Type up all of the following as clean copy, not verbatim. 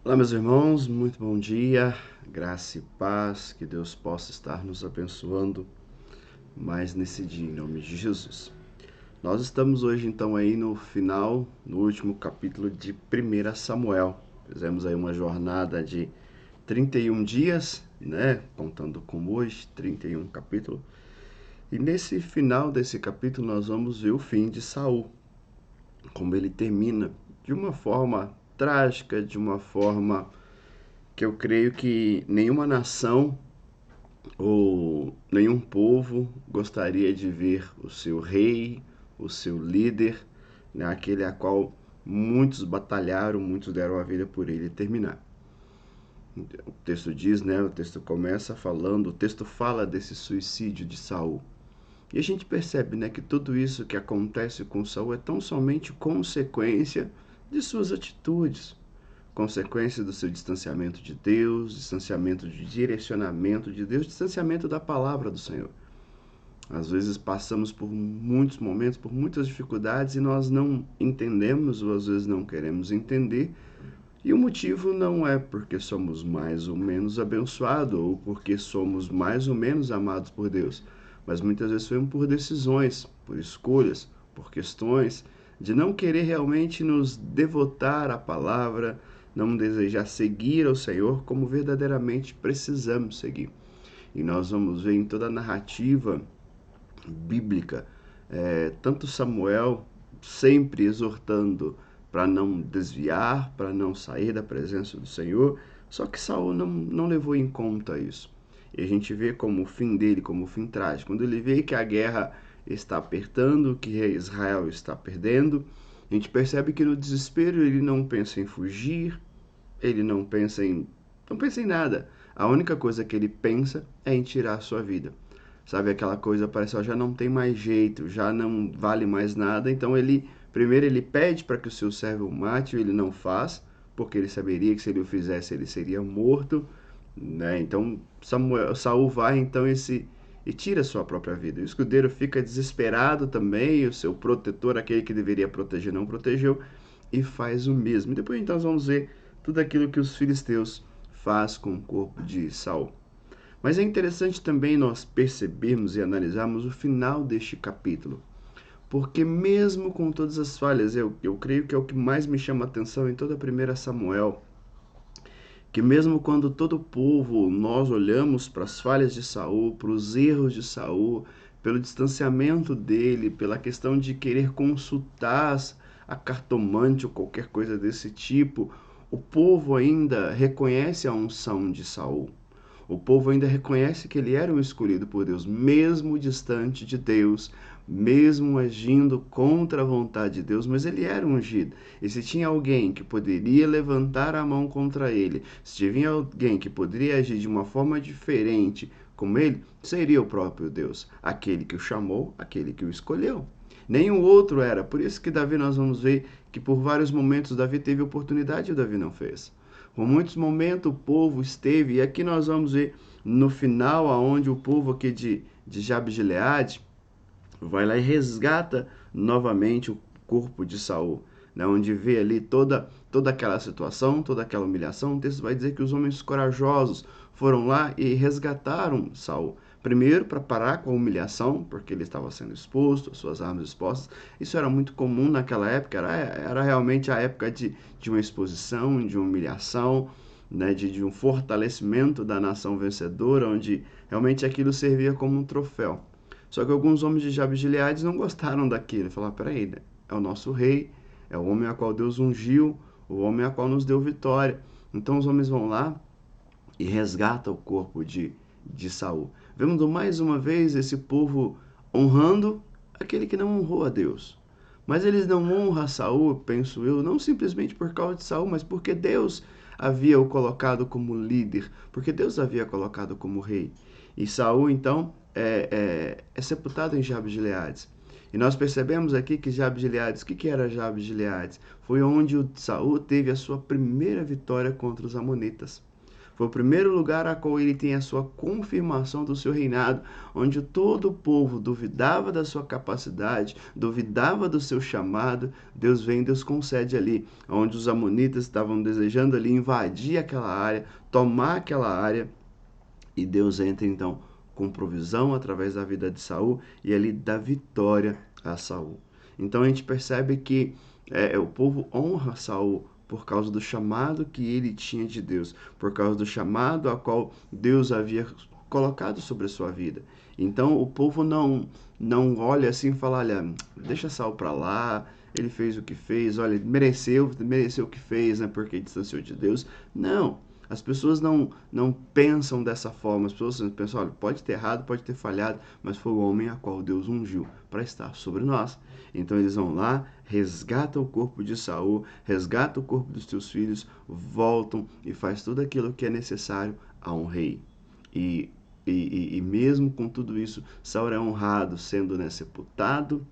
Olá, meus irmãos, muito bom dia, graça e paz, que Deus possa estar nos abençoando mais nesse dia, em nome de Jesus. Nós estamos hoje, então, aí no final, no último capítulo de 1 Samuel. Fizemos aí uma jornada de 31 dias, né, contando com hoje, 31 capítulos. E nesse final desse capítulo nós vamos ver o fim de Saul, como ele termina de uma forma trágica, de uma forma que eu creio que nenhuma nação ou nenhum povo gostaria de ver o seu rei, o seu líder, né, aquele a qual muitos batalharam, muitos deram a vida por ele terminar. O texto diz, né, o texto começa falando, o texto fala desse suicídio de Saul. E a gente percebe, né, que tudo isso que acontece com Saul é tão somente consequência de suas atitudes, consequência do seu distanciamento de Deus, distanciamento de direcionamento de Deus, distanciamento da palavra do Senhor. Às vezes passamos por muitos momentos, por muitas dificuldades e nós não entendemos ou às vezes não queremos entender. E o motivo não é porque somos mais ou menos abençoados ou porque somos mais ou menos amados por Deus, mas muitas vezes foi por decisões, por escolhas, por questões de não querer realmente nos devotar à palavra, não desejar seguir ao Senhor como verdadeiramente precisamos seguir. E nós vamos ver em toda a narrativa bíblica, tanto Samuel sempre exortando para não desviar, para não sair da presença do Senhor, só que Saul não levou em conta isso. E a gente vê como o fim dele, como o fim trágico. Quando ele vê que a guerra está apertando, que Israel está perdendo, a gente percebe que no desespero ele não pensa em fugir, ele não pensa em nada. A única coisa que ele pensa é em tirar a sua vida. Sabe aquela coisa, parece que já não tem mais jeito, já não vale mais nada. Então primeiro ele pede para que o seu servo o mate, ele não faz, porque ele saberia que se ele o fizesse ele seria morto, né? Então Saul vai então e tira a sua própria vida. O escudeiro fica desesperado também, o seu protetor, aquele que deveria proteger, não protegeu e faz o mesmo. E depois então nós vamos ver tudo aquilo que os filisteus faz com o corpo de Saul. Mas é interessante também nós percebermos e analisarmos o final deste capítulo. Porque mesmo com todas as falhas, eu creio que é o que mais me chama a atenção em toda a primeira Samuel, que mesmo quando todo o povo, nós olhamos para as falhas de Saul, para os erros de Saul, pelo distanciamento dele, pela questão de querer consultar a cartomante ou qualquer coisa desse tipo, o povo ainda reconhece a unção de Saul. O povo ainda reconhece que ele era um escolhido por Deus, mesmo distante de Deus, mesmo agindo contra a vontade de Deus, mas ele era ungido. E se tinha alguém que poderia levantar a mão contra ele, se tinha alguém que poderia agir de uma forma diferente como ele, seria o próprio Deus, aquele que o chamou, aquele que o escolheu. Nenhum outro era. Por isso que Davi, nós vamos ver que por vários momentos Davi teve oportunidade e o Davi não fez. Por muitos momentos o povo esteve, e aqui nós vamos ver no final, aonde o povo aqui de Jabe-Gileade vai lá e resgata novamente o corpo de Saul, né, onde vê ali toda aquela situação, toda aquela humilhação. O texto vai dizer que os homens corajosos foram lá e resgataram Saul. Primeiro, para parar com a humilhação, porque ele estava sendo exposto, suas armas expostas. Isso era muito comum naquela época, era realmente a época de uma exposição, de uma humilhação, né, de um fortalecimento da nação vencedora, onde realmente aquilo servia como um troféu. Só que alguns homens de Jabes Gileades não gostaram daquilo. Falaram, peraí, né? É o nosso rei, é o homem a qual Deus ungiu, o homem a qual nos deu vitória. Então os homens vão lá e resgatam o corpo de Saul. Vemos mais uma vez esse povo honrando aquele que não honrou a Deus. Mas eles não honram Saul, penso eu, não simplesmente por causa de Saul, mas porque Deus havia o colocado como líder, porque Deus havia colocado como rei. E Saul, então, é sepultado em Jabes Gileades. E nós percebemos aqui que Jabes Gileades, o que era Jabes Gileades? Foi onde o Saul teve a sua primeira vitória contra os amonitas. Foi o primeiro lugar a qual ele tem a sua confirmação do seu reinado, onde todo o povo duvidava da sua capacidade, duvidava do seu chamado. Deus vem, Deus concede ali, onde os amonitas estavam desejando ali invadir aquela área, tomar aquela área, e Deus entra então com provisão através da vida de Saul e ali dá vitória a Saul. Então a gente percebe que o povo honra Saul por causa do chamado que ele tinha de Deus, por causa do chamado a qual Deus havia colocado sobre a sua vida. Então o povo não olha assim e fala, olha, deixa Saul para lá, ele fez o que fez, olha, mereceu o que fez, né, porque distanciou de Deus. Não. As pessoas não pensam dessa forma. As pessoas pensam, olha, pode ter errado, pode ter falhado, mas foi o homem a qual Deus ungiu para estar sobre nós. Então eles vão lá, resgatam o corpo de Saul, resgatam o corpo dos teus filhos, voltam e faz tudo aquilo que é necessário a um rei. E mesmo com tudo isso, Saul é honrado, sendo, né, sepultado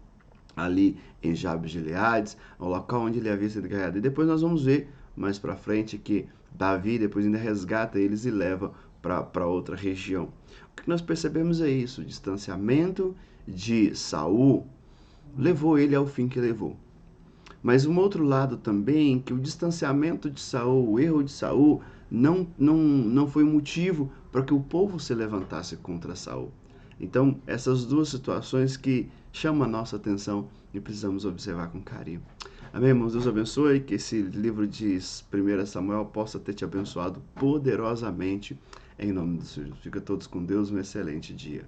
ali em Jabes de Gileades, ao local onde ele havia sido carregado. E depois nós vamos ver mais para frente que Davi depois ainda resgata eles e leva para outra região. O que nós percebemos é isso: o distanciamento de Saul levou ele ao fim que levou. Mas um outro lado também, que o distanciamento de Saul, o erro de Saul, não foi motivo para que o povo se levantasse contra Saul. Então, essas duas situações que chamam a nossa atenção e precisamos observar com carinho. Amém, irmãos? Deus abençoe, que esse livro de 1 Samuel possa ter te abençoado poderosamente. Em nome do Senhor. Fica todos com Deus, um excelente dia.